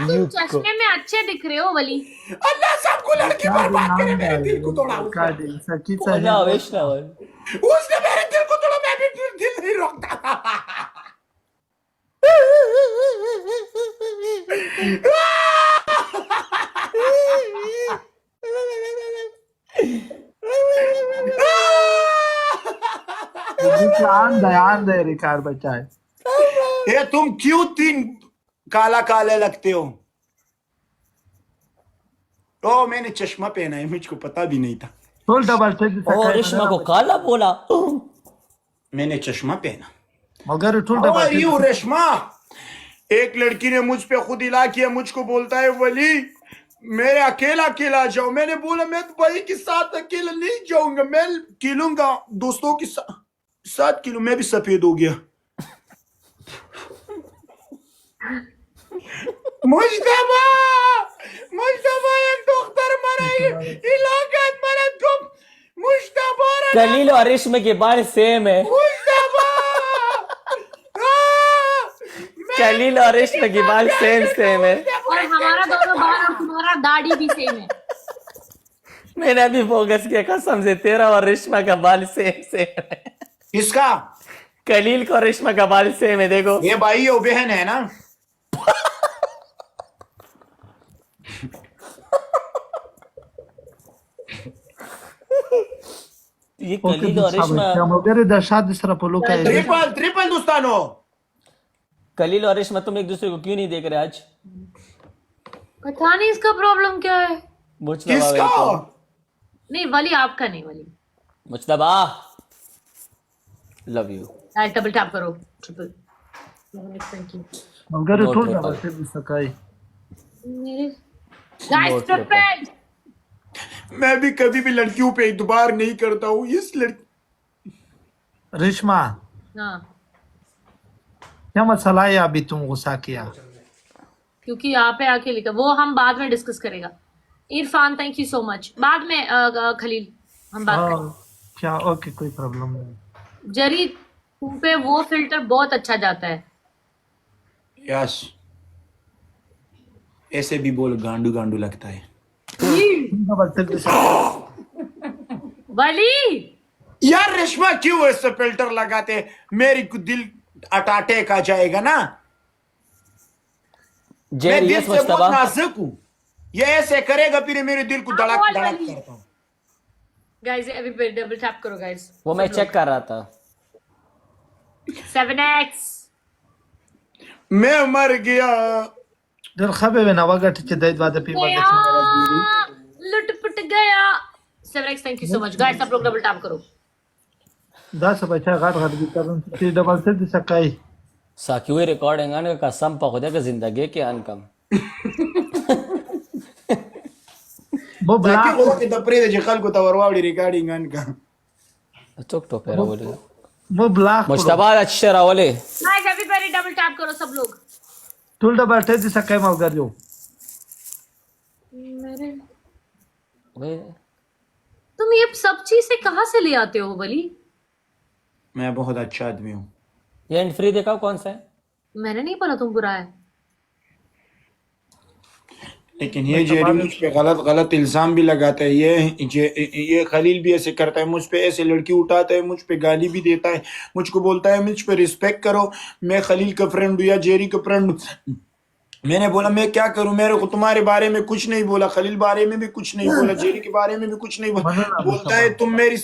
तुम युको चश्मे में अच्छे दिख रहे हो वली। अल्लाह सबको लड़की बर्बाद करे, मेरे दिल को तोड़ा उसने। Kadil, sakit sa Wala, head. wish naman. उसने मेरे दिल को तोड़ा, मैं भी दिल नहीं रोकता। आंधा है रिकार बचा है। ये तुम क्यों तीन काला काले लगते हो? ओ मैंने चश्मा पहना है, मुझको पता भी नहीं था। Tol double check sa Oh, Reshma को काला बोला। मैंने चश्मा पहना। मगर tol How double are check you, Reshma? एक लड़की ने मुझ पे खुद इला किया, मुझको बोलता है वली मेरे अकेला अकेला जाओ। मैंने बोला मैं तो भाई के साथ अकेला नहीं जाऊंगा, मैं खेलूंगा दोस्तों के साथ खेलूं। मैं भी सफेद हो गया। मुश्तबा मुश्तबा एक डॉक्टर मरा, इलाकात मरा तुम। मुश्तबा कलील और रेशमा के बाल सेम है। मुश्तबा कलील और रेशमा के बाल सेम है। और हमारा दोनों बाल और तुम्हारा दाढ़ी भी सेम है। मैंने अभी फोकस किया, कसम से तेरा और रेशमा का बाल सेम है। किसका? कलील को रेशमा का बाल सेम है, देखो। ये भाई और बहन है ना। ये कलील और रेशमा, मगर दशाद सर पोलो का ट्रिपल ट्रिपल दोस्तानो। कलील और रेशमा तुम एक दूसरे को क्यों नहीं देख रहे आज? पता नहीं इसका प्रॉब्लम क्या है। मुझतबा किसका? नहीं वली, आपका नहीं वली। मुझतबा लव यू। डबल टैप करो, ट्रिपल। Thank you. मगर No tol triple. double check सकाई मेरे गाइस ट्रिपल। मैं भी कभी भी लड़कियों पे इतबार नहीं करता हूँ। इस लड़की रेशमा हाँ, क्या मसला है अभी तुम गुस्सा किया? क्योंकि यहाँ पे आके लिखा, वो हम बाद में डिस्कस करेगा। Irfan thank you so much. बाद में खलील हम बात करेंगे। क्या ओके कोई प्रॉब्लम नहीं। जरी तुम पे वो फिल्टर बहुत अच्छा जाता है। यस, ऐसे भी बोल, गांडू गांडू लगता है। डबल check वली यार रेशमा क्यों ऐसे फिल्टर लगाते? मेरी को दिल अटाटे का जाएगा ना। मैं जेर दिल यस से बहुत मुझतबा। नाजुक हूँ। ये ऐसे करेगा फिर मेरे दिल को धड़क बोल धड़क वाली। करता हूँ। गाइस अभी पे डबल टैप करो गाइस। वो मैं चेक कर रहा था। 7x। मैं मर गया। दर खबे में नवागट चदाई वादा पी गया, लुटपुट गया। 7x thank you so much guys, सब लोग डबल टैप करो। 10 बचा गाट गाट भी करन ती डबल check सकाई साकिवी रिकॉर्डिंग आने का संपा खुदा का जिंदगी के अनकम। वो Laki black ko kita pre de jekal ko tawarwawdi regarding ka. चुप तो फेरा बोले। वो ब्लैक मुझतबा अच्छे रावले। गाइस एवरीबॉडी डबल टैप करो सब लोग। tol double check सकाई मगर जो मेरे वे तुम ये सब चीजें कहाँ से ले आते हो वली? मैं बहुत अच्छा आदमी हूँ। ये एंड फ्री देखा कौन सा है? मैंने नहीं बोला तुम बुरा है। लेकिन ये जेरी मुझ पे गलत गलत इल्जाम भी लगाता है। ये खलील भी ऐसे करता है, मुझ पे ऐसे लड़की उठाता है, मुझ पे गाली भी देता है, मुझको बोलता है मुझ पे रिस्पेक्ट करो। मैं खलील का फ्रेंड हूँ या जेरी का फ्रेंड हूँ। मैंने बोला मैं क्या करूं, मेरे को तुम्हारे बारे में कुछ नहीं बोला, खलील बारे में भी कुछ नहीं बोला, जेरी के बारे में भी कुछ नहीं बोला। बोलता है तुम मेरी